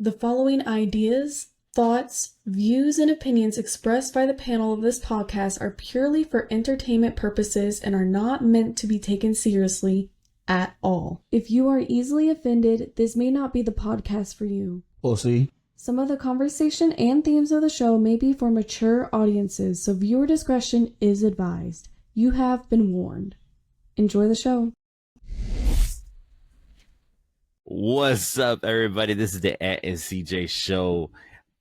The following ideas, thoughts, views, and opinions expressed by the panel of this podcast are purely for entertainment purposes and are not meant to be taken seriously at all. If you are easily offended, this may not be the podcast for you. We'll see. Some of the conversation and themes of the show may be for mature audiences, so viewer discretion is advised. You have been warned. Enjoy the show. What's up, everybody? This is the Ant and CJ show.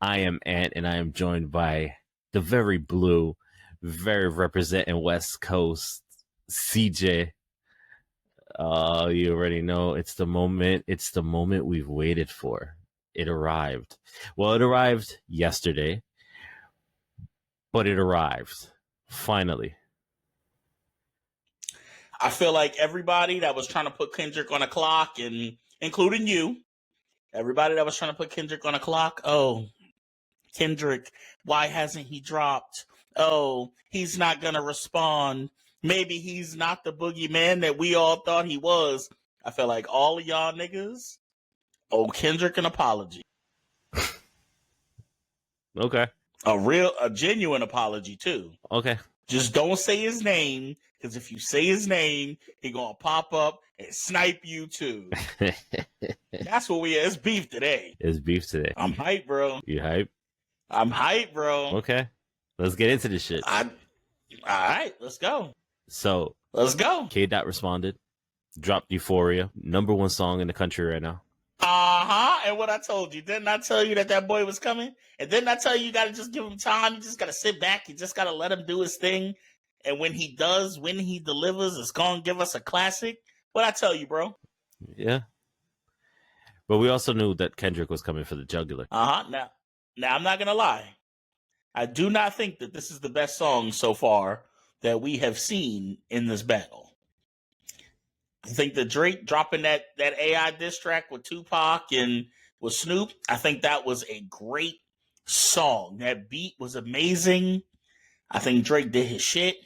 I am Ant, and I am joined by the very blue, very representing West Coast, CJ. You already know it's the moment. It's the moment we've waited for. It arrived. Well, it arrived yesterday, but it arrived finally. I feel like everybody that was trying to put Kendrick on a clock, and including you, everybody that was trying to put Kendrick on a clock, oh, Kendrick, why hasn't he dropped? Oh, he's not going to respond. Maybe he's not the boogeyman that we all thought he was. I feel like all of y'all niggas owe Kendrick an apology. Okay. A genuine apology, too. Okay. Just don't say his name, because if you say his name, he gonna pop up and snipe you too. That's what it's beef today. It's beef today. I'm hyped, bro. You hype? I'm hyped, bro. Okay. Let's get into this shit. All right, let's go. So, let's go. K-Dot responded, dropped Euphoria, #1 song in the country right now. And what I told you, didn't I tell you that boy was coming? And didn't I tell you, you got to just give him time? You just got to sit back. You just got to let him do his thing. And when he does, when he delivers, it's going to give us a classic. What I tell you, bro? Yeah. But we also knew that Kendrick was coming for the jugular. Now I'm not going to lie. I do not think that this is the best song so far that we have seen in this battle. I think the Drake dropping that AI diss track with Tupac and with Snoop, I think that was a great song. That beat was amazing. I think Drake did his shit.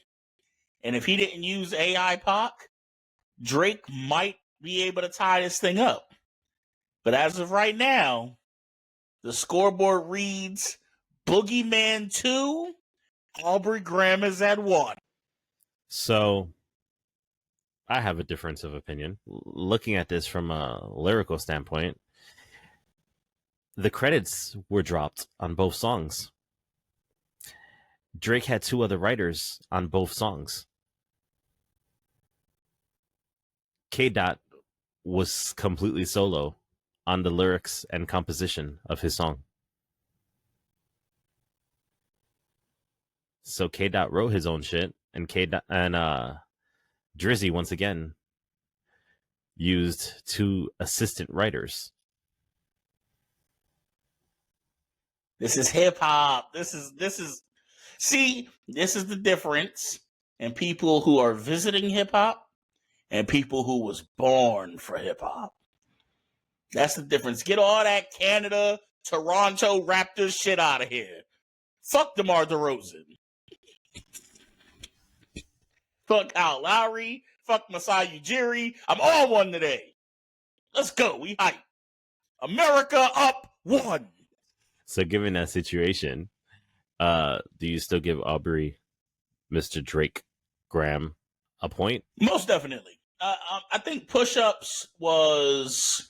And if he didn't use AI Pac, Drake might be able to tie this thing up. But as of right now, the scoreboard reads Boogeyman 2, Aubrey Graham is at 1. So I have a difference of opinion. Looking at this from a lyrical standpoint, the credits were dropped on both songs. Drake had 2 other writers on both songs. K-Dot was completely solo on the lyrics and composition of his song. So K-Dot wrote his own shit, and Drizzy, once again, used 2 assistant writers. This is hip hop. This is the difference in people who are visiting hip hop and people who was born for hip hop. That's the difference. Get all that Canada, Toronto Raptors shit out of here. Fuck DeMar DeRozan. Fuck Al Lowry. Fuck Masai Ujiri. I'm all one today. Let's go. We hype. America up 1. So given that situation, do you still give Aubrey, Mr. Drake Graham, a point? Most definitely. I think Push-Ups was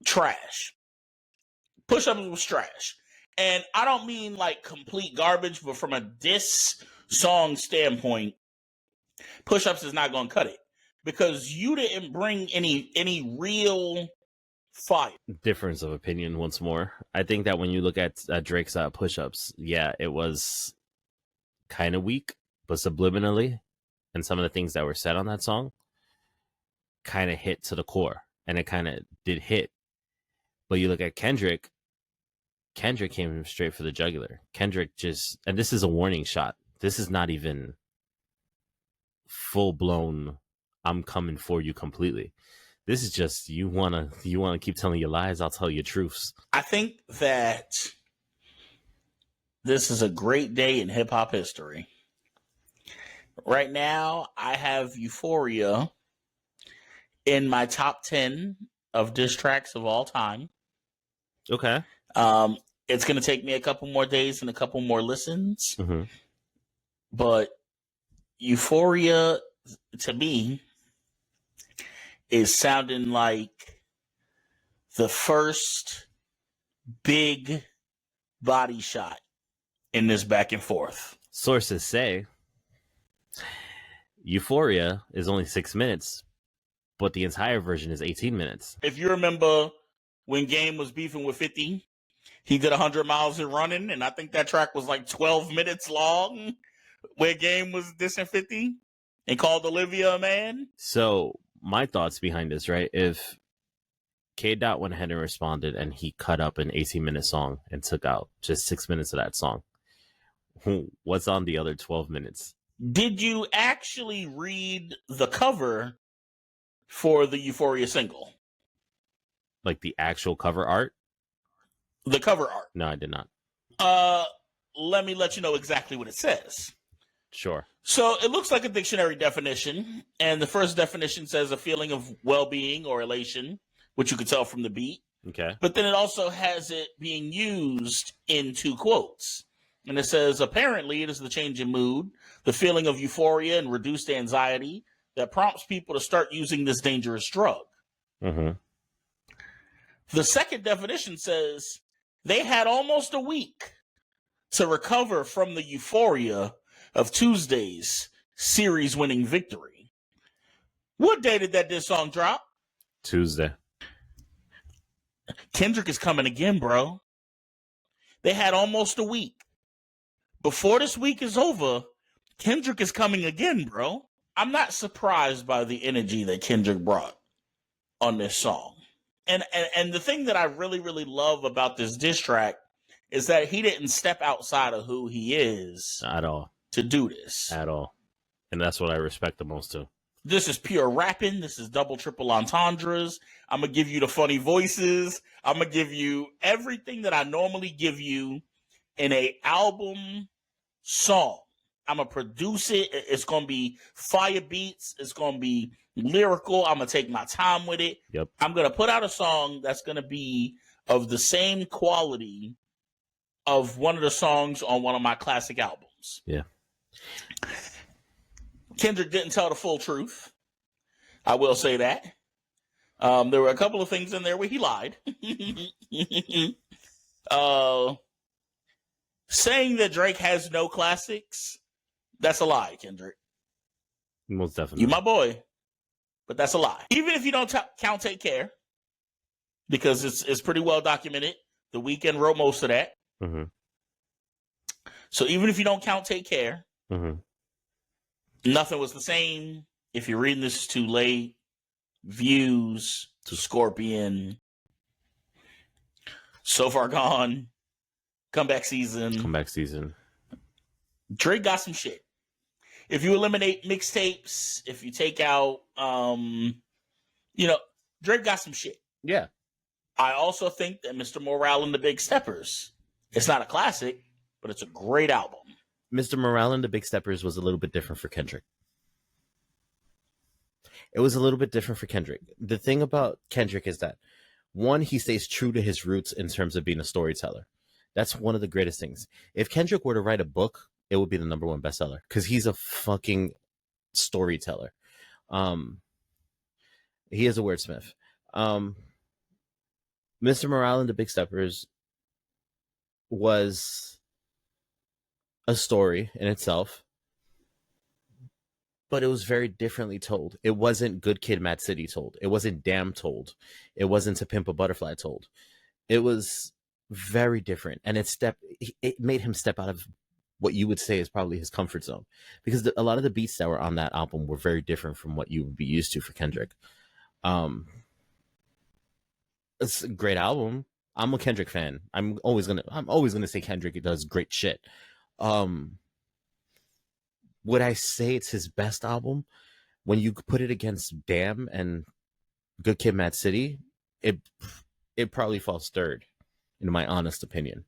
trash. Push-Ups was trash. And I don't mean like complete garbage, but from a diss song standpoint, Push-Ups is not going to cut it. Because you didn't bring any real fire. Difference of opinion once more. I think that when you look at Drake's Push-Ups, yeah, it was kind of weak, but subliminally, and some of the things that were said on that song kind of hit to the core, and it kind of did hit. But you look at Kendrick came straight for the jugular. Kendrick just, and this is a warning shot. This is not even full blown, I'm coming for you completely. This is just, you wanna keep telling your lies, I'll tell you truths. I think that this is a great day in hip hop history. Right now, I have Euphoria in my top 10 of diss tracks of all time. Okay. It's going to take me a couple more days and a couple more listens. Mm-hmm. But Euphoria, to me, is sounding like the first big body shot in this back and forth. Sources say Euphoria is only 6 minutes, but the entire version is 18 minutes. If you remember when Game was beefing with 50, he did 100 miles in running, and I think that track was like 12 minutes long, where Game was dissing 50 and called Olivia a man. So my thoughts behind this, right? If K. Dot went ahead and responded and he cut up an 18-minute song and took out just 6 minutes of that song, what's on the other 12 minutes? Did you actually read the cover for the Euphoria single? Like the actual cover art? The cover art. No, I did not. Let me let you know exactly what it says. Sure. So it looks like a dictionary definition, and the first definition says a feeling of well-being or elation, which you could tell from the beat. Okay. But then it also has it being used in two quotes. And it says, apparently it is the change in mood, the feeling of euphoria and reduced anxiety that prompts people to start using this dangerous drug. Mm-hmm. The second definition says they had almost a week to recover from the euphoria of Tuesday's series-winning victory. What day did that diss song drop? Tuesday. Kendrick is coming again, bro. They had almost a week. Before this week is over, Kendrick is coming again, bro. I'm not surprised by the energy that Kendrick brought on this song. And the thing that I really, really love about this diss track is that he didn't step outside of who he is At all. to do this. At all. And that's what I respect the most too. This is pure rapping. This is double, triple entendres. I'm going to give you the funny voices. I'm going to give you everything that I normally give you in a album song. I'm going to produce it. It's going to be fire beats. It's going to be lyrical. I'm going to take my time with it. Yep. I'm going to put out a song that's going to be of the same quality of one of the songs on one of my classic albums. Yeah. Kendrick didn't tell the full truth. I will say that. There were a couple of things in there where he lied. Saying that Drake has no classics, that's a lie, Kendrick. Most definitely. You my boy, but that's a lie. Even if you don't count Take Care, because it's pretty well documented. The Weeknd wrote most of that. Mm-hmm. So even if you don't count Take Care, Mm-hmm. Nothing Was the Same. If you're reading this, too late. Views to Scorpion. So Far Gone. Comeback Season. Drake got some shit. If you eliminate mixtapes, if you take out, Drake got some shit. Yeah. I also think that Mr. Morale and the Big Steppers, it's not a classic, but it's a great album. Mr. Morale and the Big Steppers was a little bit different for Kendrick. It was a little bit different for Kendrick. The thing about Kendrick is that, one, he stays true to his roots in terms of being a storyteller. That's one of the greatest things. If Kendrick were to write a book, it would be the #1 bestseller because he's a fucking storyteller. He is a wordsmith. Mr. Morale and the Big Steppers was a story in itself, but it was very differently told. It wasn't Good Kid, Mad City told. It wasn't Damn told. It wasn't To Pimp a Butterfly told. It was very different, and it made him step out of what you would say is probably his comfort zone, because a lot of the beats that were on that album were very different from what you would be used to for Kendrick. It's a great album. I'm a Kendrick fan. I'm always gonna say Kendrick does great shit. Would I say it's his best album? When you put it against Damn and Good Kid, Mad City, it probably falls third, in my honest opinion.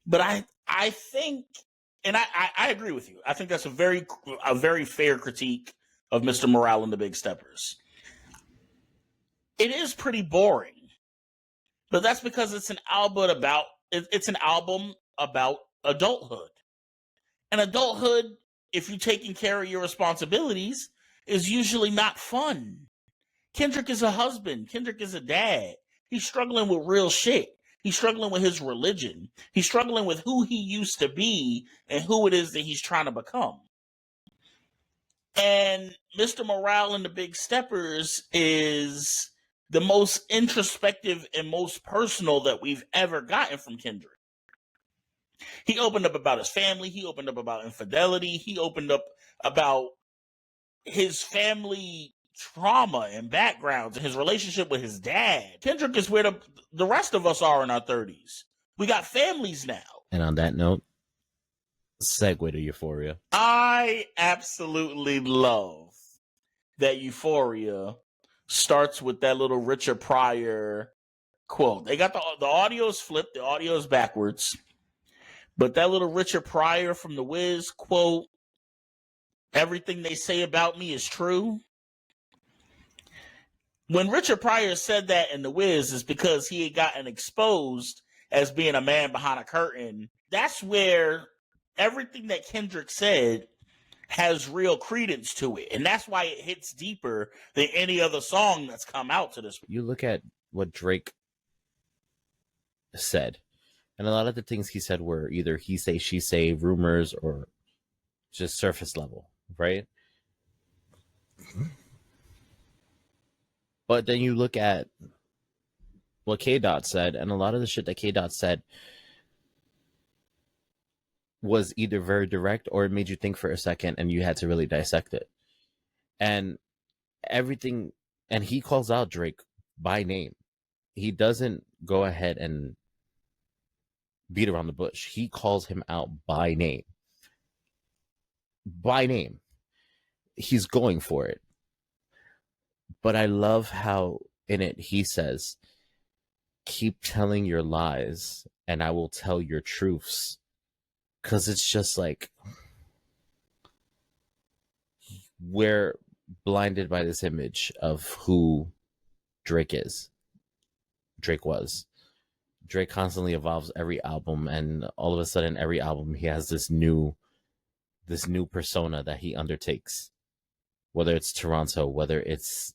But I think, and I agree with you. I think that's a very fair critique of Mr. Morale and the Big Steppers. It is pretty boring But that's because it's an album about adulthood. And adulthood, if you're taking care of your responsibilities, is usually not fun. Kendrick is a husband. Kendrick is a dad. He's struggling with real shit. He's struggling with his religion. He's struggling with who he used to be and who it is that he's trying to become. And Mr. Morale and the Big Steppers is the most introspective and most personal that we've ever gotten from Kendrick. He opened up about his family. He opened up about infidelity. He opened up about his family trauma and backgrounds and his relationship with his dad. Kendrick is where the rest of us are in our 30s. We got families now. And on that note, segue to Euphoria. I absolutely love that Euphoria starts with that little Richard Pryor quote. They got the audio's flipped, the audio's backwards. But that little Richard Pryor from The Wiz quote, everything they say about me is true. When Richard Pryor said that in The Wiz is because he had gotten exposed as being a man behind a curtain. That's where everything that Kendrick said has real credence to it. And that's why it hits deeper than any other song that's come out to this. You look at what Drake said, and a lot of the things he said were either he say, she say, rumors, or just surface level, right? But then you look at what K-Dot said, and a lot of the shit that K-Dot said was either very direct or it made you think for a second and you had to really dissect it. And everything, and he calls out Drake by name. He doesn't go ahead and beat around the bush. He calls him out by name. By name. He's going for it. But I love how in it he says, keep telling your lies and I will tell your truths. Because it's just like, we're blinded by this image of who Drake is. Drake was. Drake constantly evolves every album, and all of a sudden, every album he has this new persona that he undertakes. Whether it's Toronto, whether it's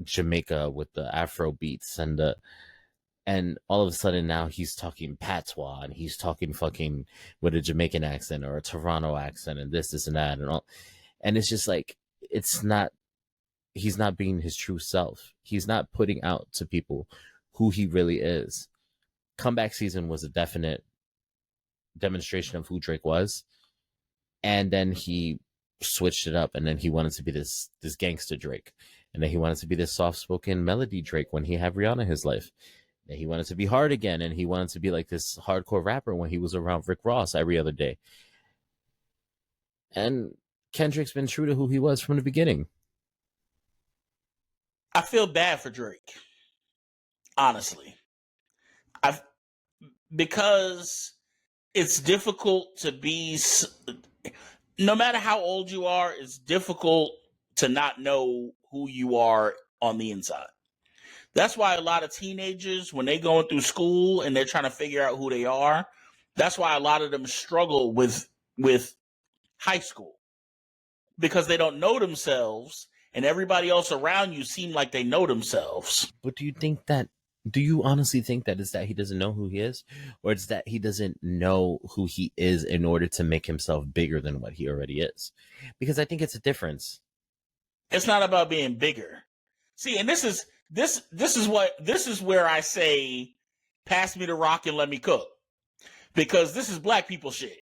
Jamaica with the Afro beats, and all of a sudden now he's talking patois and he's talking fucking with a Jamaican accent or a Toronto accent and this and that and all. And it's just like, he's not being his true self. He's not putting out to people who he really is. Comeback Season was a definite demonstration of who Drake was. And then he switched it up, and then he wanted to be this gangster Drake. And then he wanted to be this soft-spoken melody Drake when he had Rihanna in his life. And he wanted to be hard again, and he wanted to be like this hardcore rapper when he was around Rick Ross every other day. And Kendrick's been true to who he was from the beginning. I feel bad for Drake, honestly. Because it's difficult to be, no matter how old you are, it's difficult to not know who you are on the inside. That's why a lot of teenagers, when they're going through school and they're trying to figure out who they are, that's why a lot of them struggle with high school, because they don't know themselves and everybody else around you seem like they know themselves. But do you honestly think that it's that he doesn't know who he is, or it's that he doesn't know who he is in order to make himself bigger than what he already is? Because I think it's a difference. It's not about being bigger. See, and this is where I say, pass me the rock and let me cook. Because this is black people shit.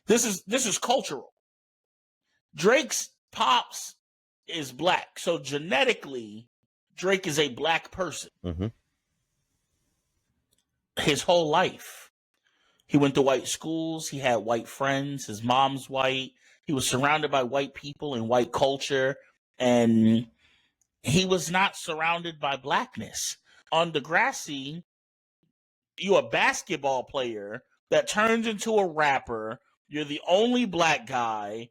This is cultural. Drake's pops is black. So genetically, Drake is a black person. Mm-hmm. His whole life. He went to white schools. He had white friends. His mom's white. He was surrounded by white people and white culture. And he was not surrounded by blackness. On Degrassi, you're a basketball player that turns into a rapper. You're the only black guy.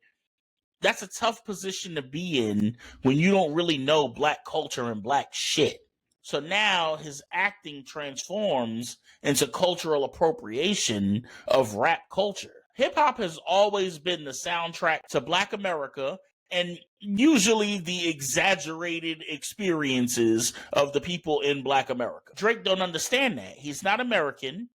That's a tough position to be in when you don't really know black culture and black shit. So now his acting transforms into cultural appropriation of rap culture. Hip hop has always been the soundtrack to Black America and usually the exaggerated experiences of the people in Black America. Drake don't understand that. He's not American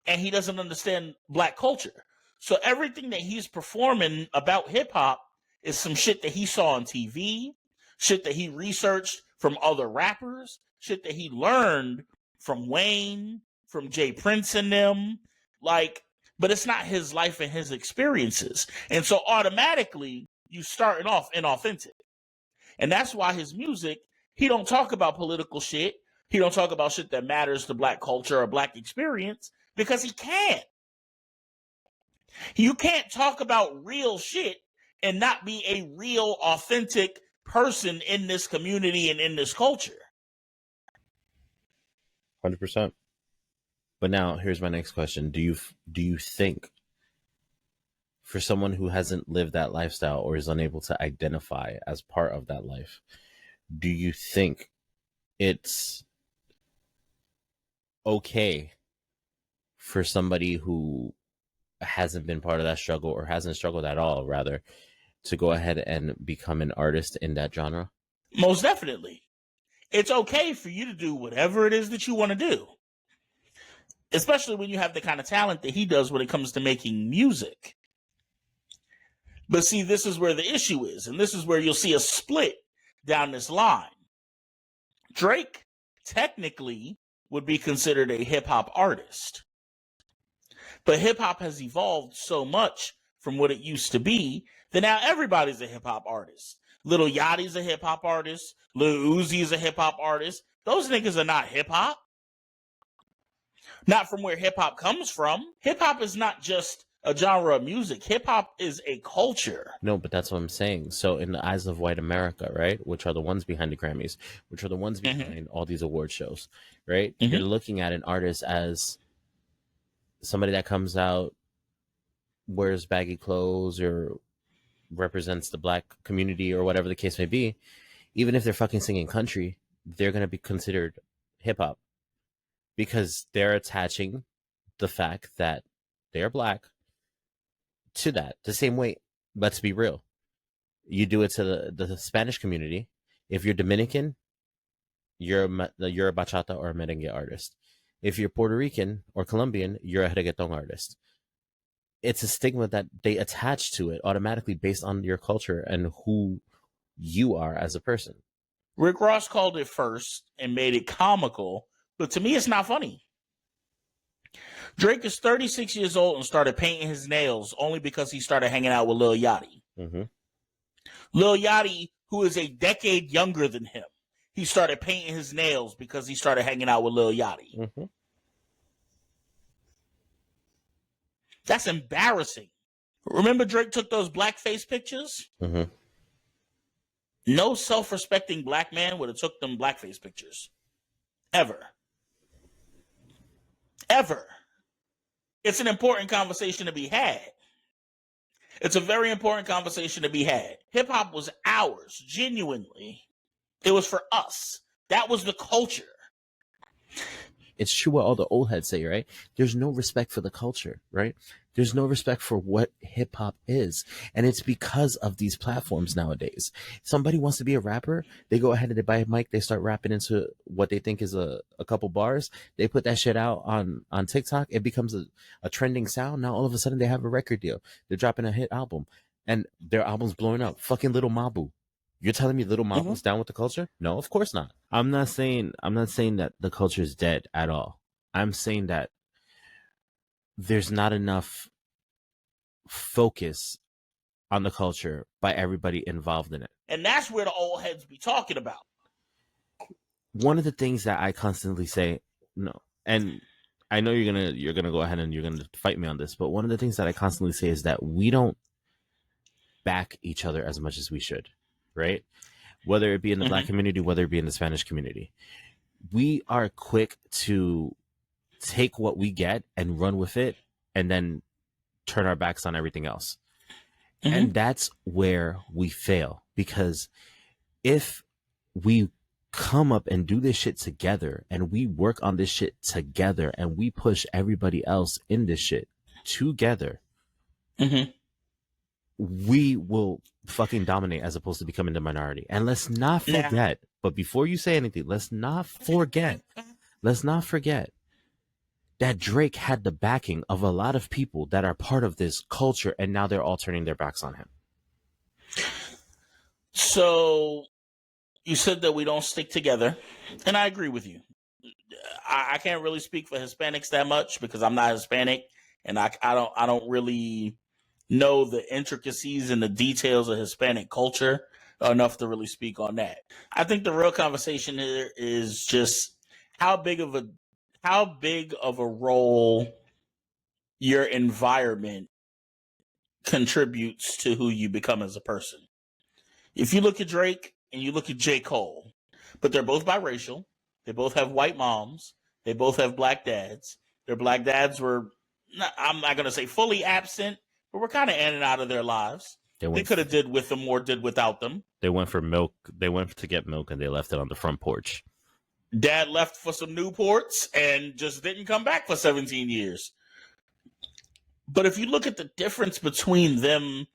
and he doesn't understand Black culture. So everything that he's performing about hip hop is some shit that he saw on TV, shit that he researched from other rappers, shit that he learned from Wayne, from Jay Prince and them. Like, but it's not his life and his experiences. And so automatically you starting off inauthentic. And that's why his music, he don't talk about political shit. He don't talk about shit that matters to Black culture or Black experience because he can't. You can't talk about real shit and not be a real, authentic person in this community and in this culture. 100%. But now, here's my next question: Do you think, for someone who hasn't lived that lifestyle or is unable to identify as part of that life, do you think it's okay for somebody who hasn't been part of that struggle or hasn't struggled at all, rather, to go ahead and become an artist in that genre? Most definitely. It's okay for you to do whatever it is that you want to do, especially when you have the kind of talent that he does when it comes to making music. But see, this is where the issue is, and this is where you'll see a split down this line. Drake technically would be considered a hip-hop artist. But hip-hop has evolved so much from what it used to be that now everybody's a hip-hop artist. Lil Yachty's a hip-hop artist. Lil Uzi's a hip-hop artist. Those niggas are not hip-hop. Not from where hip-hop comes from. Hip-hop is not just a genre of music. Hip-hop is a culture. No, but that's what I'm saying. So in the eyes of white America, right, which are the ones behind the Grammys, which are the ones behind all these award shows, right, you're looking at an artist as somebody that comes out, wears baggy clothes, or represents the Black community, or whatever the case may be. Even if they're fucking singing country, they're going to be considered hip-hop because they're attaching the fact that they're Black to that. The same way, let's be real, you do it to the Spanish community. If you're Dominican, you're a bachata or a merengue artist. If you're Puerto Rican or Colombian, you're a reggaeton artist. It's a stigma that they attach to it automatically based on your culture and who you are as a person. Rick Ross called it first and made it comical, but to me, it's not funny. Drake is 36 years old and started painting his nails only because he started hanging out with Lil Yachty. Lil Yachty, who is a decade younger than him, he started painting his nails because he started hanging out with Lil Yachty. That's embarrassing. Remember Drake took those blackface pictures? No self-respecting Black man would have took them blackface pictures. Ever. Ever. It's an important conversation to be had. It's a very important conversation to be had. Hip-hop was ours, genuinely. It was for us. That was the culture. It's true what all the old heads say, right? There's no respect for the culture, right? There's no respect for what hip hop is. And it's because of these platforms nowadays. Somebody wants to be a rapper, they go ahead and they buy a mic, they start rapping into what they think is a couple bars. They put that shit out on TikTok. It becomes a trending sound. Now all of a sudden they have a record deal. They're dropping a hit album and their album's blowing up. Fucking Little Mabu. You're telling me Little Mabu's down with the culture? No, of course not. I'm not saying that the culture is dead at all. I'm saying that there's not enough focus on the culture by everybody involved in it. And that's where the old heads be talking about. One of the things that I constantly say, no, and I know you're gonna go ahead and you're gonna fight me on this, but one of the things that I constantly say is that we don't back each other as much as we should. Right? Whether it be in the Black community, whether it be in the Spanish community. We are quick to take what we get and run with it and then turn our backs on everything else. And that's where we fail, because if we come up and do this shit together, and we work on this shit together, and we push everybody else in this shit together, we will fucking dominate as opposed to becoming the minority. And let's not forget, but before you say anything, let's not forget that Drake had the backing of a lot of people that are part of this culture, and now they're all turning their backs on him. So you said that we don't stick together, and I agree with you. I can't really speak for Hispanics that much because I'm not Hispanic, and I don't really know the intricacies and the details of Hispanic culture enough to really speak on that. I think the real conversation here is just how big of a role your environment contributes to who you become as a person. If you look at Drake and you look at J. Cole, but they're both biracial, they both have white moms, they both have black dads. Their black dads were, I'm not going to say fully absent, but we're kind of in and out of their lives. They could have did with them or did without them. They went for milk. They went to get milk, and they left it on the front porch. Dad left for some Newports and just didn't come back for 17 years. But if you look at the difference between them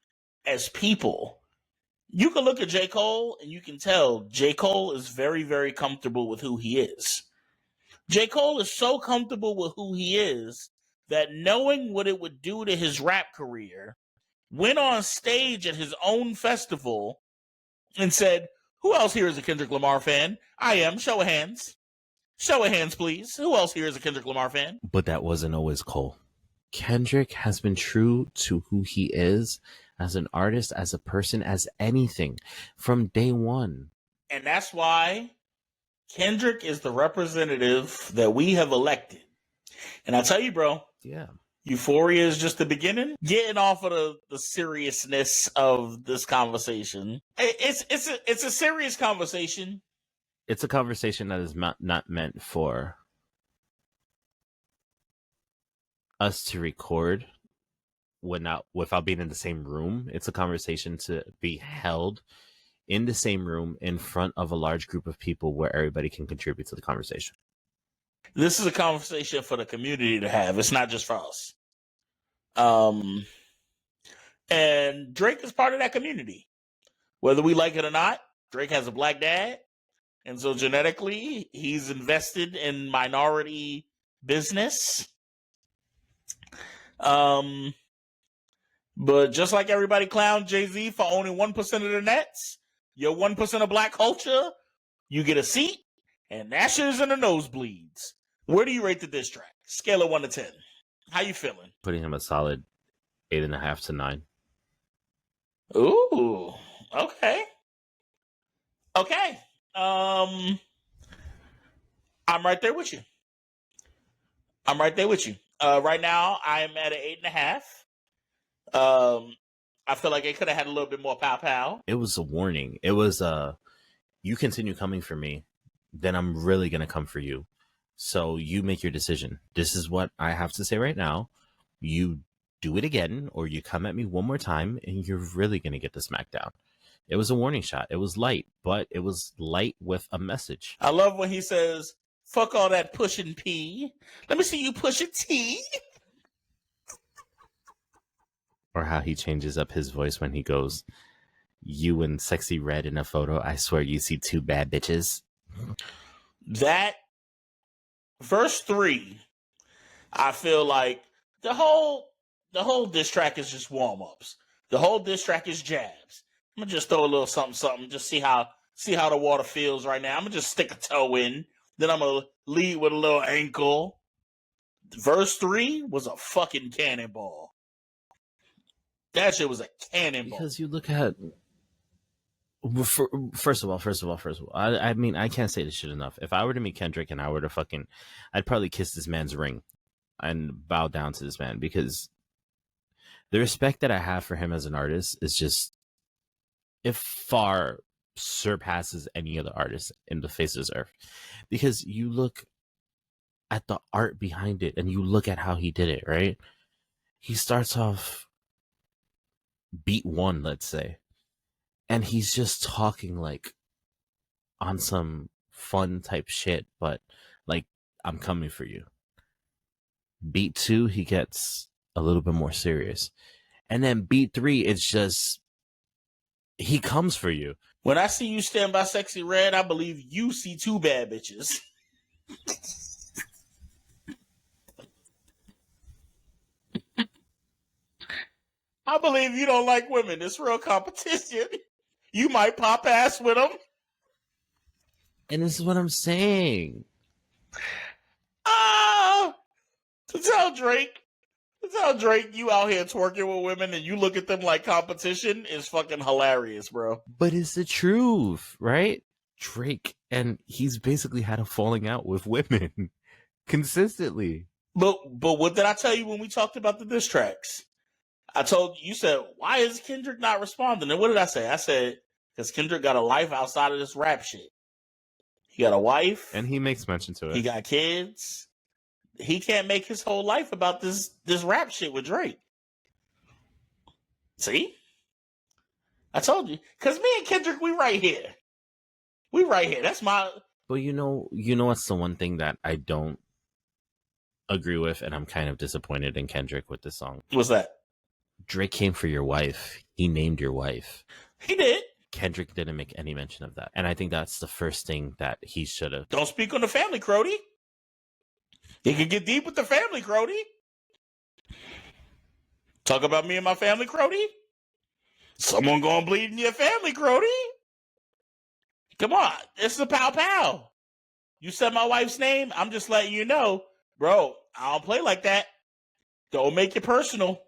as people, you can look at J. Cole and you can tell J. Cole is very, very comfortable with who he is. J. Cole is so comfortable with who he is that knowing what it would do to his rap career, went on stage at his own festival and said, who else here is a Kendrick Lamar fan? I am. Show of hands. Show of hands, please. Who else here is a Kendrick Lamar fan? But that wasn't always Cole. Kendrick has been true to who he is as an artist, as a person, as anything from day one. And that's why Kendrick is the representative that we have elected. And I tell you, bro. Yeah. Euphoria is just the beginning. Getting off of the seriousness of this conversation. It's a serious conversation. It's a conversation that is not meant for us to record without being in the same room. It's a conversation to be held in the same room in front of a large group of people where everybody can contribute to the conversation. This is a conversation for the community to have. It's not just for us. And Drake is part of that community. Whether we like it or not, Drake has a black dad. And so genetically, he's invested in minority business. But just like everybody clowned Jay-Z for owning 1% of the Nets, your 1% of black culture, you get a seat, and that shit is in the nosebleeds. Where do you rate the diss track? Scale of 1 to 10. How you feeling? Putting him a solid 8.5 to 9. Ooh, okay. Okay. I'm right there with you. Right now, I'm at an 8.5. I feel like it could have had a little bit more pow. It was a warning. It was you continue coming for me, then I'm really gonna come for you. So you make your decision. This is what I have to say right now. You do it again, or you come at me one more time, and you're really gonna get the smackdown. It was a warning shot. It was light, but it was light with a message. I love when he says, fuck all that pushing P. Let me see you push a T. Or how he changes up his voice when he goes, you and Sexy Red in a photo. I swear you see 2 bad bitches. That verse 3, I feel like the whole diss track is just warm-ups. The whole diss track is jabs. I'm gonna just throw a little something, just see how the water feels right now. I'm gonna just stick a toe in, then I'm gonna lead with a little ankle. Verse 3 was a fucking cannonball. That shit was a cannonball. Because you look at, first of all, I mean, I can't say this shit enough. If I were to meet Kendrick and I were to I'd probably kiss this man's ring and bow down to this man, because the respect that I have for him as an artist is just, it far surpasses any other artist in the face of this earth. Because you look at the art behind it and you look at how he did it, right? He starts off beat 1, let's say, and he's just talking like on some fun type shit, but like, I'm coming for you. Beat 2, he gets a little bit more serious. And then beat 3, it's just, he comes for you. When I see you stand by Sexy Red, I believe you see two bad bitches. I believe you don't like women. It's real competition. You might pop ass with them. And this is what I'm saying. To tell Drake you out here twerking with women and you look at them like competition is fucking hilarious, bro. But it's the truth, right? Drake, and he's basically had a falling out with women consistently. But what did I tell you when we talked about the diss tracks? I told you, said, why is Kendrick not responding? And what did I say? I said, because Kendrick got a life outside of this rap shit. He got a wife. And he makes mention to it. He got kids. He can't make his whole life about this rap shit with Drake. See? I told you. Because me and Kendrick, we right here. We right here. That's my... But you know what's the one thing that I don't agree with, and I'm kind of disappointed in Kendrick with this song? What's that? Drake came for your wife. He named your wife. He did. Kendrick didn't make any mention of that. And I think that's the first thing that he should have. Don't speak on the family, Crody. You can get deep with the family, Crody. Talk about me and my family, Crody. Someone gonna bleed in your family, Crody. Come on, it's a pow. You said my wife's name. I'm just letting you know, bro. I don't play like that. Don't make it personal.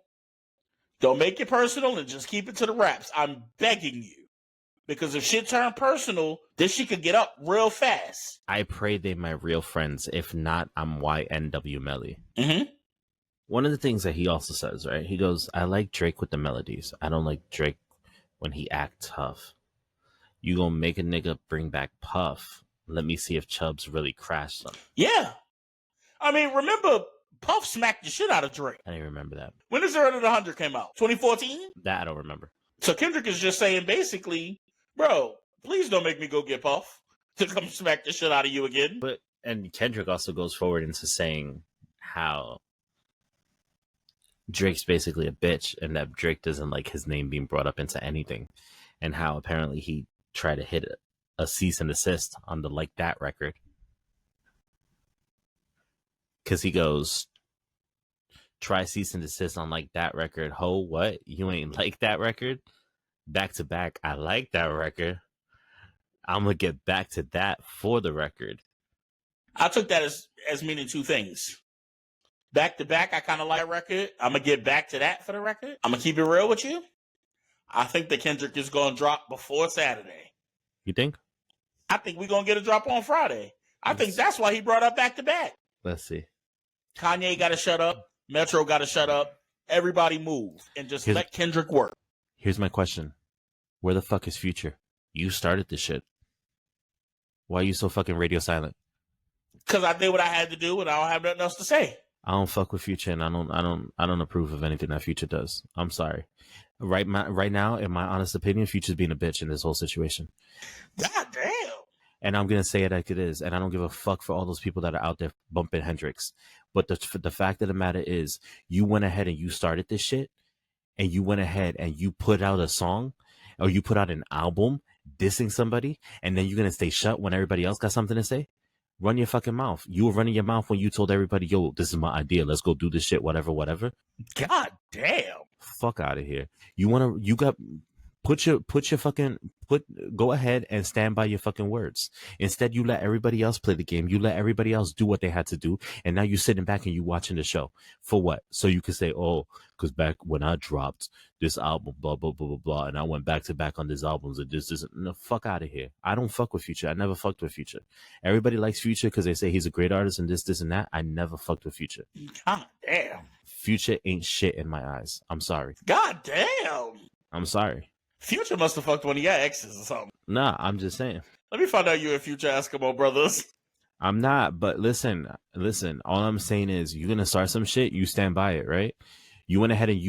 Don't make it personal and just keep it to the raps. I'm begging you. Because if shit turned personal, this shit could get up real fast. I pray they my real friends. If not, I'm YNW Melly. Mm-hmm. One of the things that he also says, right? He goes, I like Drake with the melodies. I don't like Drake when he act tough. You gonna make a nigga bring back Puff. Let me see if Chubbs really crashed them. Yeah. I mean, remember, Puff smacked the shit out of Drake. I didn't remember that. When does Zero to the 100 came out? 2014? That I don't remember. So Kendrick is just saying basically, bro, please don't make me go get Puff to come smack the shit out of you again. And Kendrick also goes forward into saying how Drake's basically a bitch and that Drake doesn't like his name being brought up into anything. And how apparently he tried to hit a cease and desist on the Like That record. Because he goes, try cease and desist on Like That record. Ho, what? You ain't like that record? Back to back, I like that record. I'm going to get back to that for the record. I took that as meaning two things. Back to back, I kind of like that record. I'm going to get back to that for the record. I'm going to keep it real with you. I think that Kendrick is going to drop before Saturday. You think? I think we're going to get a drop on Friday. I think that's why he brought up back to back. Let's see. Kanye got to shut up. Metro got to shut up. Everybody move and just let Kendrick work. Here's my question. Where the fuck is Future? You started this shit. Why are you so fucking radio silent? Because I did what I had to do and I don't have nothing else to say. I don't fuck with Future and I don't approve of anything that Future does. I'm sorry. Right now, in my honest opinion, Future's being a bitch in this whole situation. God damn. And I'm gonna say it like it is, and I don't give a fuck for all those people that are out there bumping Hendrix. But the fact of the matter is, you went ahead and you started this shit, and you went ahead and you put out a song, or you put out an album dissing somebody, and then you're gonna stay shut when everybody else got something to say? Run your fucking mouth. You were running your mouth when you told everybody, yo, this is my idea. Let's go do this shit, whatever. God damn. Fuck out of here. Go ahead and stand by your fucking words. Instead, you let everybody else play the game. You let everybody else do what they had to do. And now you're sitting back and you watching the show. For what? So you can say, oh, because back when I dropped this album, blah, blah, blah, blah, blah, and I went back to back on these albums and this. No, fuck out of here. I don't fuck with Future. I never fucked with Future. Everybody likes Future because they say he's a great artist and this, and that. I never fucked with Future. God damn. Future ain't shit in my eyes. I'm sorry. God damn. I'm sorry. Future must have fucked one of your exes or something. Nah, I'm just saying. Let me find out you and Future Eskimo brothers. I'm not, but listen. All I'm saying is, you're gonna start some shit. You stand by it, right? You went ahead and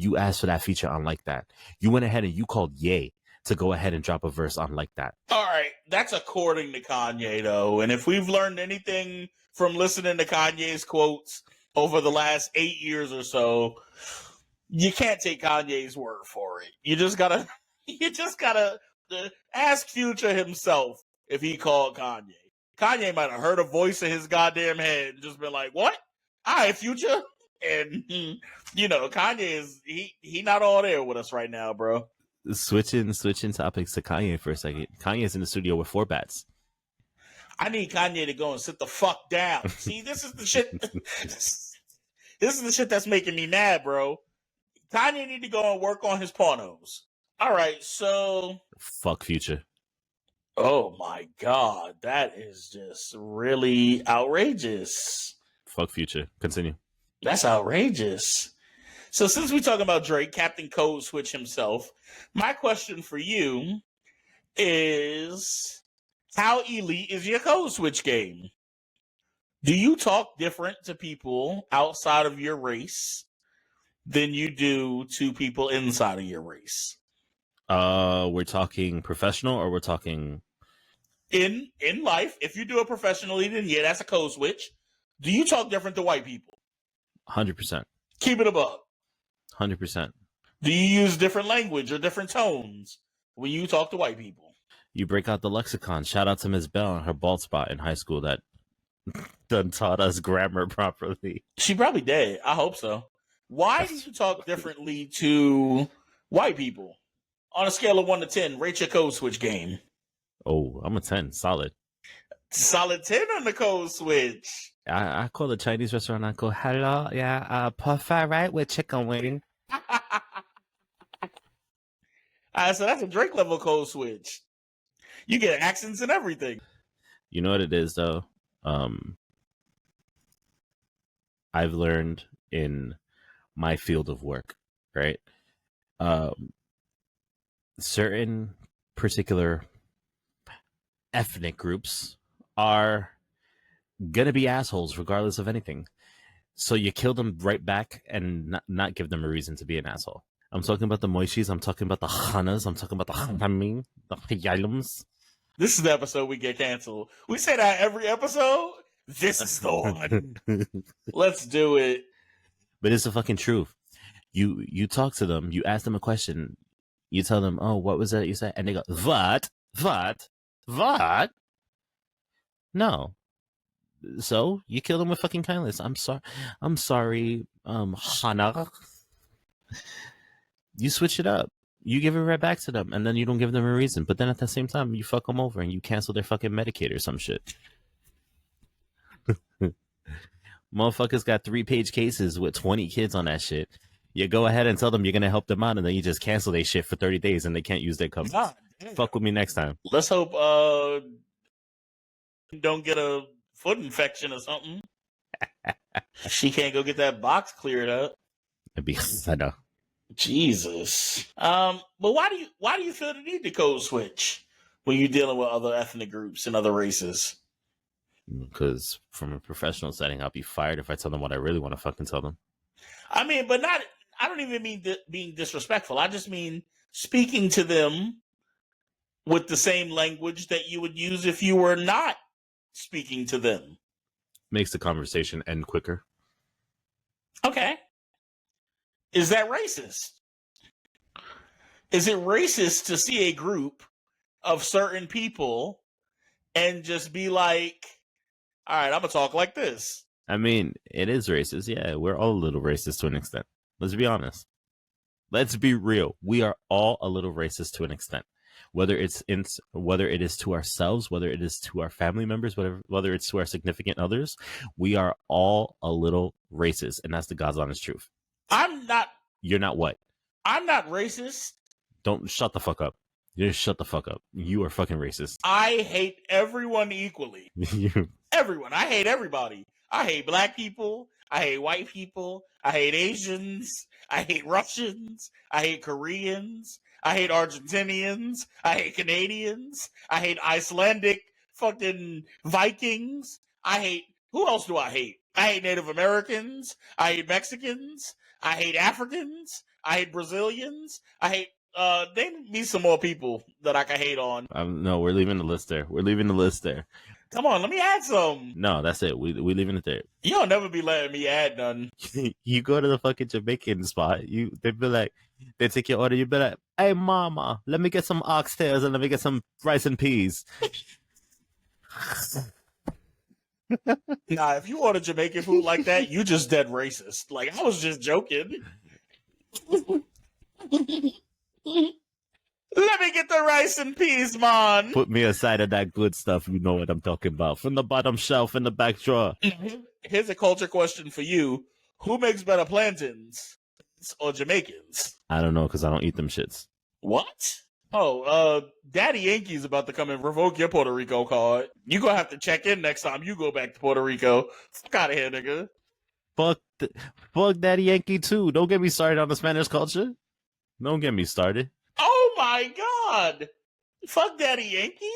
you asked for that feature on Like That. You went ahead and you called Ye to go ahead and drop a verse on like that. All right, that's according to Kanye, though. And if we've learned anything from listening to Kanye's quotes over the last 8 years or so, you can't take Kanye's word for it. You just gotta ask Future himself if he called Kanye. Kanye might have heard a voice in his goddamn head and just been like, "What? All right, Future." And Kanye is he not all there with us right now, bro. Switching topics to Kanye for a second. Kanye's in the studio with 4 bats. I need Kanye to go and sit the fuck down. See, this is the shit. This is the shit that's making me mad, bro. Kanye need to go and work on his pornos. All right, so fuck Future. Oh my god, that is just really outrageous. Fuck Future. Continue. That's outrageous. So since we're talking about Drake, Captain Code Switch himself, my question for you is, how elite is your Code Switch game? Do you talk different to people outside of your race than you do to people inside of your race? We're talking professional, or we're talking in life. If you do it professionally, then yeah, that's a code switch. Do you talk different to white people? 100%. Keep it above. 100%. Do you use different language or different tones when you talk to white people? You break out the lexicon. Shout out to Ms. Bell and her bald spot in high school that done taught us grammar properly. She probably did. I hope so. Why do you talk differently to white people? On a scale of 1 to 10, rate your code switch game. Oh, I'm a 10. Solid. Solid 10 on the code switch. I call the Chinese restaurant. I go, hello, yeah, parfait, right, with chicken wing. Alright, so that's a Drake level code switch. You get accents and everything. You know what it is, though? I've learned in my field of work, right? Certain particular ethnic groups are gonna be assholes regardless of anything. So you kill them right back and not give them a reason to be an asshole. I'm talking about the Moishis, I'm talking about the Hanas, I'm talking about the Hamim, the Hayalums. This is the episode we get canceled. We say that every episode. This is the one. Let's do it. But it's the fucking truth. You talk to them, you ask them a question, you tell them, oh, what was that you said? And they go, what? No. So you kill them with fucking kindness. I'm sorry, Hana. You switch it up. You give it right back to them, and then you don't give them a reason. But then at the same time, you fuck them over and you cancel their fucking Medicaid or some shit. Motherfuckers got 3-page cases with 20 kids on that shit. You go ahead and tell them you're gonna help them out, and then you just cancel their shit for 30 days, and they can't use their coverage. Fuck with me next time. Let's hope don't get a foot infection or something. She can't go get that box cleared up. It'd be, I know. Jesus. But why do you feel the need to code switch when you're dealing with other ethnic groups and other races? Because from a professional setting, I'll be fired if I tell them what I really want to fucking tell them. I mean, but not. I don't even mean being disrespectful. I just mean speaking to them with the same language that you would use if you were not speaking to them. Makes the conversation end quicker. Okay. Is that racist? Is it racist to see a group of certain people and just be like, all right, I'm going to talk like this? I mean, it is racist. Yeah, we're all a little racist to an extent. Let's be honest. Let's be real. We are all a little racist to an extent. Whether it is to ourselves, whether it is to our family members, whether it's to our significant others, we are all a little racist, and that's the God's honest truth. I'm not. You're not what? I'm not racist. Don't shut the fuck up. Just shut the fuck up. You are fucking racist. I hate everyone equally. Everyone. I hate everybody. I hate black people. I hate white people. I hate Asians. I hate Russians. I hate Koreans. I hate Argentinians. I hate Canadians. I hate Icelandic fucking Vikings. I hate, who else do I hate? I hate Native Americans. I hate Mexicans. I hate Africans. I hate Brazilians. I hate Name me some more people that I can hate on. No, we're leaving the list there. We're leaving the list there. Come on, let me add some. No, that's it. We leaving it there. You'll never be letting me add none. You go to the fucking Jamaican spot. They be like, they take your order. You be like, hey mama, let me get some oxtails and let me get some rice and peas. Nah, if you order Jamaican food like that, you just dead racist. Like, I was just joking. Let me get the rice and peas, man. Put me aside of that good stuff. You know what I'm talking about. From the bottom shelf in the back drawer. Here's a culture question for you. Who makes better plantains or Jamaicans? I don't know because I don't eat them shits. What? Oh, Daddy Yankee's about to come and revoke your Puerto Rico card. You gonna have to check in next time you go back to Puerto Rico. Fuck out of here, nigga. Fuck Daddy Yankee too. Don't get me started on the Spanish culture. Don't get me started. Oh my god! Fuck Daddy Yankee?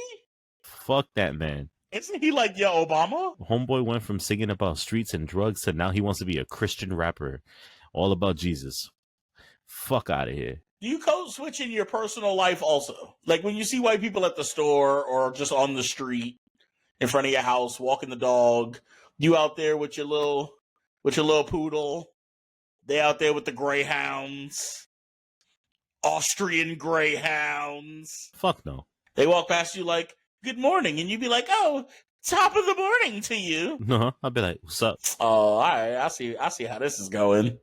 Fuck that man. Isn't he like your Obama? Homeboy went from singing about streets and drugs to now he wants to be a Christian rapper. All about Jesus. Fuck out of here. Do you code switch in your personal life also? Like when you see white people at the store or just on the street in front of your house, walking the dog, you out there with your little poodle, they out there with the greyhounds, Austrian greyhounds. Fuck no. They walk past you like, good morning, and you be like, oh, top of the morning to you. No, I'll be like, what's up? Oh, all right, I see how this is going.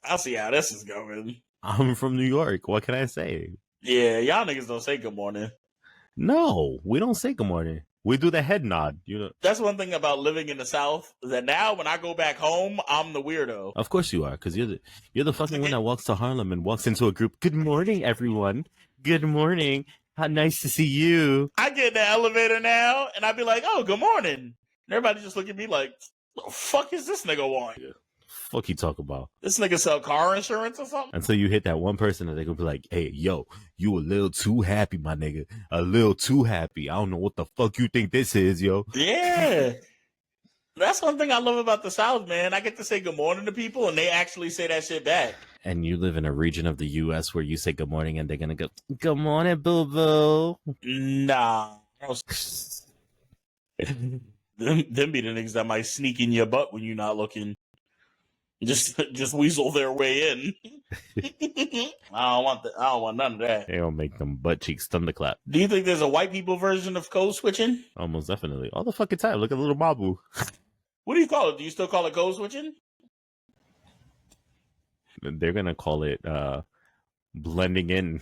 I see how this is going. I'm from New York. What can I say? Yeah, y'all niggas don't say good morning. No, we don't say good morning. We do the head nod. You know. That's one thing about living in the South, that now when I go back home, I'm the weirdo. Of course you are, because you're the fucking one that walks to Harlem and walks into a group. Good morning, everyone. Good morning. How nice to see you. I get in the elevator now, and I be like, oh, good morning. And everybody just look at me like, what the fuck is this nigga want? Yeah. Fuck you talk about? This nigga sell car insurance or something? Until you hit that one person that they gonna be like, hey, yo, you a little too happy, my nigga. A little too happy. I don't know what the fuck you think this is, yo. Yeah. That's one thing I love about the South, man. I get to say good morning to people, and they actually say that shit back. And you live in a region of the U.S. where you say good morning, and they're gonna go, good morning, boo-boo. Nah. Them be the niggas that might sneak in your butt when you're not looking. Just weasel their way in. I don't want none of that. They don't make them butt cheeks thunderclap. Do you think there's a white people version of code switching? Almost definitely. All the fucking time. Look at little Mabu. What do you call it? Do you still call it code switching? They're gonna call it blending in.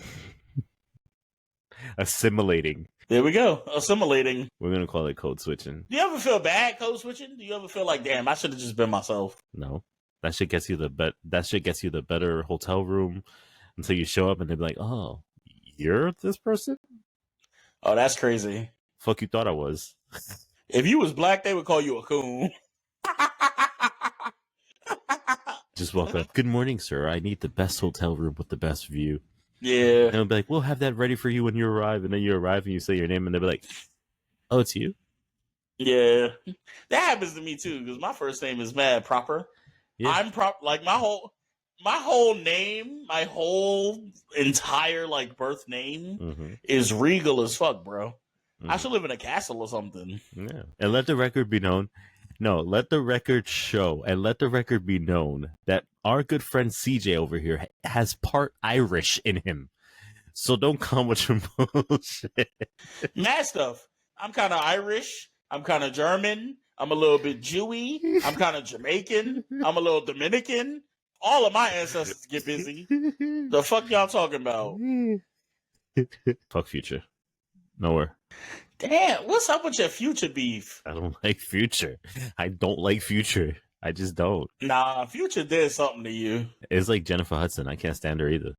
Assimilating. There we go. Assimilating. We're gonna call it code switching. Do you ever feel bad code switching? Do you ever feel like, damn, I should have just been myself? No. That shit gets you the better hotel room until you show up and they're like, oh, you're this person? Oh, that's crazy. Fuck you thought I was. If you was black, they would call you a coon. Just walk up. Good morning, sir. I need the best hotel room with the best view. Yeah. And they'll be like, we'll have that ready for you when you arrive. And then you arrive and you say your name and they'll be like, oh, it's you? Yeah. That happens to me too, because my first name is mad proper. Yeah. I'm like my whole name, my whole entire like birth name is regal as fuck, bro. I should live in a castle or something. Yeah. And let the record be known. No, let the record show and let the record be known that our good friend CJ over here has part Irish in him. So don't come with your bullshit. Mad stuff. I'm kind of Irish. I'm kind of German. I'm a little bit Jewy. I'm kind of Jamaican. I'm a little Dominican. All of my ancestors get busy. The fuck y'all talking about? Fuck Future. Nowhere. Damn, what's up with your Future beef? I don't like Future. I don't like Future. I just don't. Nah, Future did something to you. It's like Jennifer Hudson. I can't stand her either.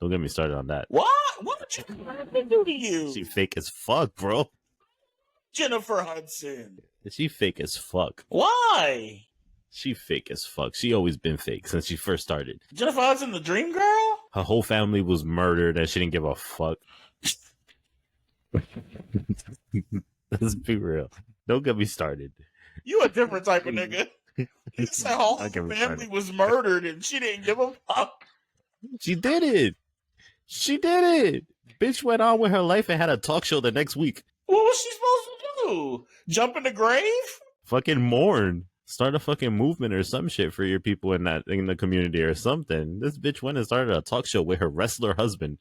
Don't get me started on that. What? What did Jennifer do to you? She fake as fuck, bro. Jennifer Hudson. She fake as fuck. Why? She fake as fuck. She always been fake since she first started. Jennifer Hudson, the dream girl? Her whole family was murdered and she didn't give a fuck. Let's be real. Don't get me started. You a different type of nigga. He said her whole family was murdered and she didn't give a fuck. She did it. She did it. Bitch went on with her life and had a talk show the next week. What was she supposed to do? Jump in the grave? Fucking mourn. Start a fucking movement or some shit for your people in the community or something. This bitch went and started a talk show with her wrestler husband.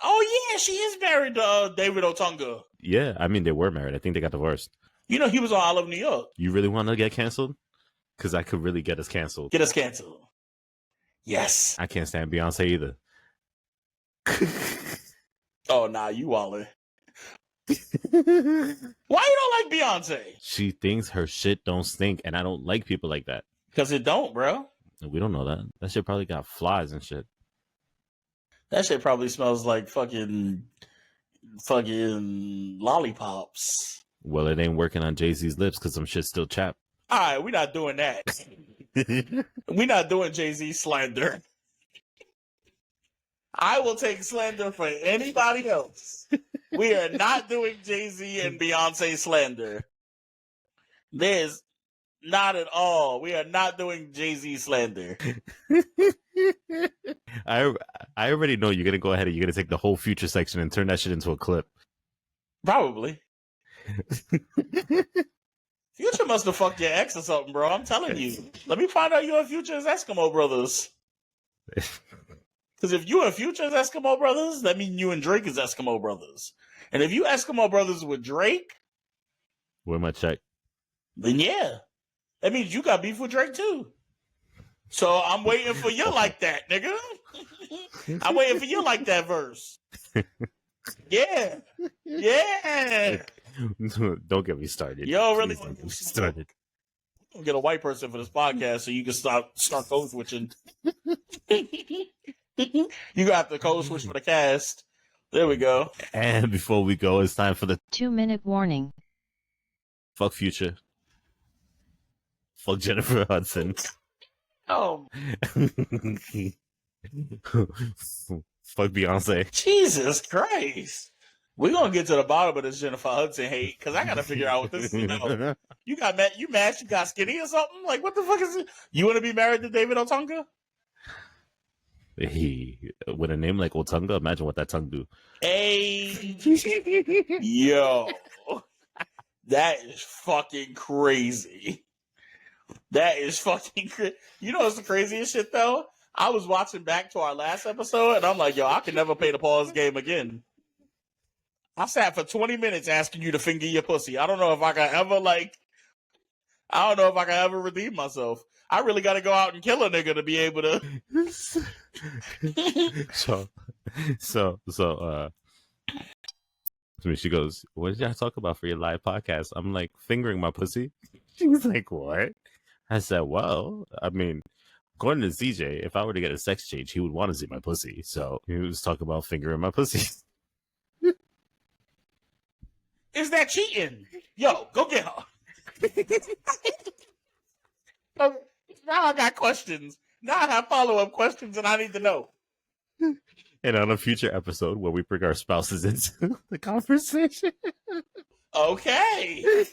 Oh yeah, she is married to David Otunga. Yeah, I mean they were married. I think they got divorced. You know he was on I Love New York. You really want to get canceled? Because I could really get us canceled. Get us canceled. Yes. I can't stand Beyonce either. Oh nah, you wildin'. Why you don't like Beyonce? She thinks her shit don't stink, and I don't like people like that. Because it don't, bro. We don't know that. That shit probably got flies and shit. That shit probably smells like fucking lollipops. Well, it ain't working on Jay-Z's lips because some shit's still chapped. All right, we're not doing that. We're not doing Jay-Z slander. I will take slander for anybody else. We are not doing Jay-Z and Beyonce slander. There's not at all. We are not doing Jay-Z slander. I already know you're going to go ahead and you're going to take the whole Future section and turn that shit into a clip. Probably. Future must have fucked your ex or something, bro. I'm telling you. Let me find out you and Future's Eskimo brothers. Because if you and Future's Eskimo brothers, that means you and Drake is Eskimo brothers. And if you Eskimo brothers with Drake, where my check? Then yeah, that means you got beef with Drake too. So I'm waiting for you like that, nigga. I'm waiting for you like that verse. Yeah. Don't get me started. Yo, really? Please don't get me started. We'll get a white person for this podcast so you can start code switching. You got the code switch for the cast. There we go. And before we go, it's time for the 2-minute warning. Fuck Future. Fuck Jennifer Hudson. Oh. Fuck Beyonce. Jesus Christ. We're going to get to the bottom of this Jennifer Hudson hate because I got to figure out what this is. You got mad, you mad she got skinny or something? Like, what the fuck is it? You want to be married to David Otunga? With a name like Otunga, imagine what that tongue do. Hey. Yo. That is fucking crazy. That is fucking crazy. You know what's the craziest shit, though? I was watching back to our last episode, and I'm like, yo, I can never play the pause game again. I sat for 20 minutes asking you to finger your pussy. I don't know if I can ever redeem myself. I really got to go out and kill a nigga to be able to. She goes, what did y'all talk about for your live podcast? I'm like, fingering my pussy. She's like, what? I said, well, I mean, according to CJ, if I were to get a sex change, he would want to see my pussy. So he was talking about fingering my pussy. Is that cheating? Yo, go get her. Now I got questions. Now I have follow-up questions and I need to know. And on a future episode where we bring our spouses into the conversation. Okay.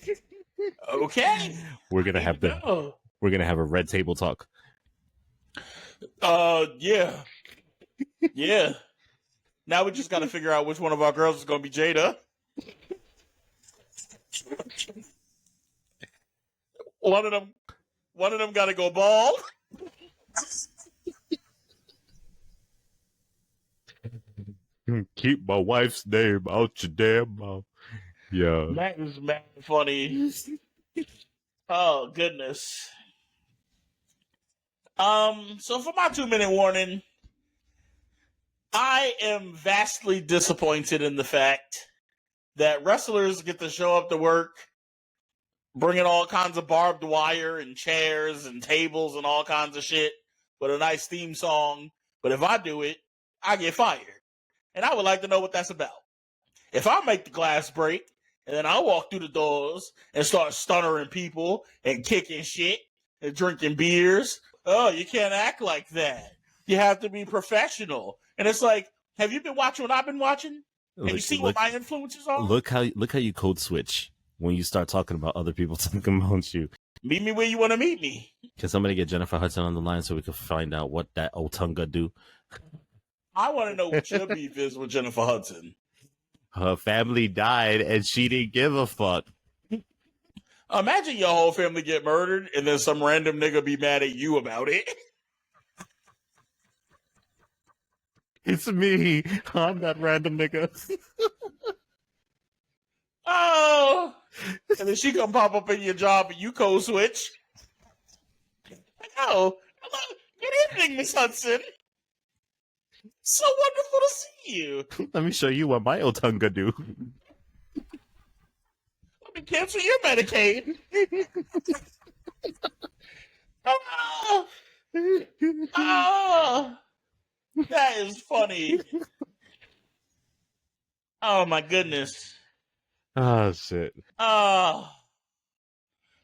We're gonna have a red table talk. Yeah. Yeah. Now we just gotta figure out which one of our girls is gonna be Jada. One of them gotta go bald. Keep my wife's name out your damn mouth. Yeah. That is mad funny. Oh goodness. So for my 2-minute warning, I am vastly disappointed in the fact that wrestlers get to show up to work bringing all kinds of barbed wire and chairs and tables and all kinds of shit with a nice theme song. But if I do it, I get fired. And I would like to know what that's about. If I make the glass break and then I walk through the doors and start stunnering people and kicking shit and drinking beers, oh, you can't act like that. You have to be professional. And it's like, have you been watching what I've been watching? Have you seen what my influences are? Look how you code switch when you start talking about other people talking about you. Meet me where you want to meet me. Can somebody get Jennifer Hudson on the line so we can find out what that Otunga do? I want to know what your beef is with Jennifer Hudson. Her family died and she didn't give a fuck. Imagine your whole family get murdered and then some random nigga be mad at you about it. It's me. I'm that random nigga. Oh, and then she come pop up in your job and you code switch. Oh, hello. Good evening, Miss Hudson. So wonderful to see you. Let me show you what my Otunga do. Let me cancel your Medicaid. Oh, oh, that is funny. Oh my goodness. Oh shit. Oh,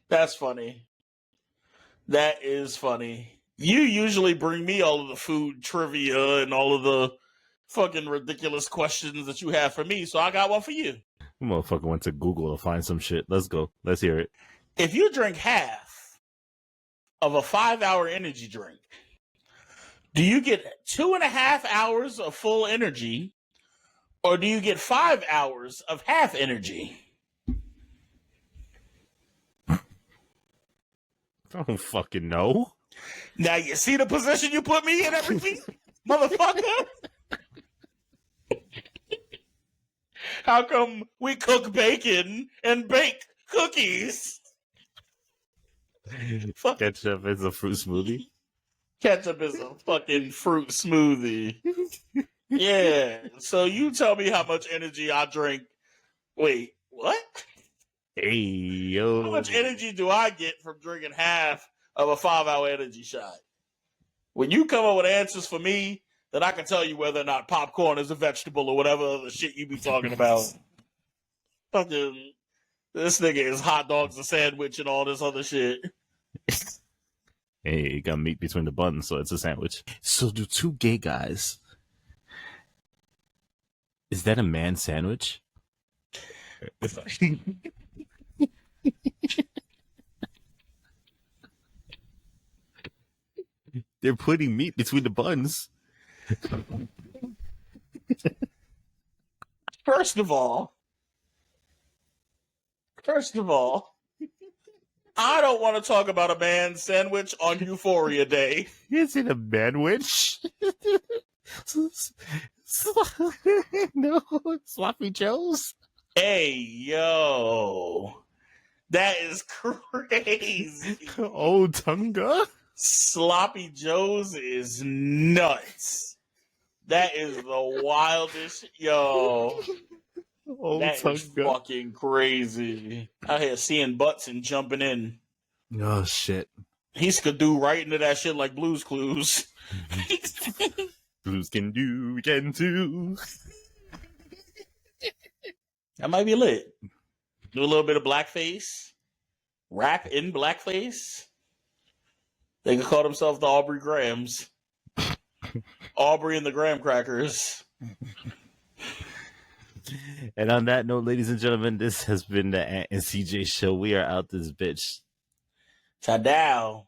that's funny. That is funny. You usually bring me all of the food trivia and all of the fucking ridiculous questions that you have for me, so I got one for you. Motherfucker went to Google to find some shit. Let's go. Let's hear it. If you drink half of a 5-hour energy drink, do you get 2.5 hours of full energy, or do you get 5 hours of half energy? I don't fucking know. Now you see the position you put me in every week, motherfucker? How come we cook bacon and bake cookies? Ketchup is a fruit smoothie. Ketchup is a fucking fruit smoothie. Yeah. So you tell me how much energy I drink. Wait, what? Hey, yo. How much energy do I get from drinking half of a 5-hour energy shot? When you come up with answers for me, then I can tell you whether or not popcorn is a vegetable or whatever other shit you be talking about. Fucking, this nigga is hot dogs a sandwich and all this other shit. Hey, you got meat between the buns, so it's a sandwich. So do two gay guys. Is that a man sandwich? They're putting meat between the buns. First of all, I don't want to talk about a man sandwich on Euphoria Day. Is it a manwich? No, sloppy joes. Hey, yo. That is crazy. Oh, Tunga. Sloppy Joe's is nuts. That is the wildest. Yo. Oh, That is Tunga. fucking crazy. Out here seeing butts and jumping in. Oh, shit. He skidoo right into that shit like Blue's Clues. Blues can do, we can do. That might be lit. Do a little bit of blackface. Rap in blackface. They could call themselves the Aubrey Grahams. Aubrey and the Graham Crackers. And on that note, ladies and gentlemen, this has been the Ant and CJ show. We are out this bitch. Ta-dow.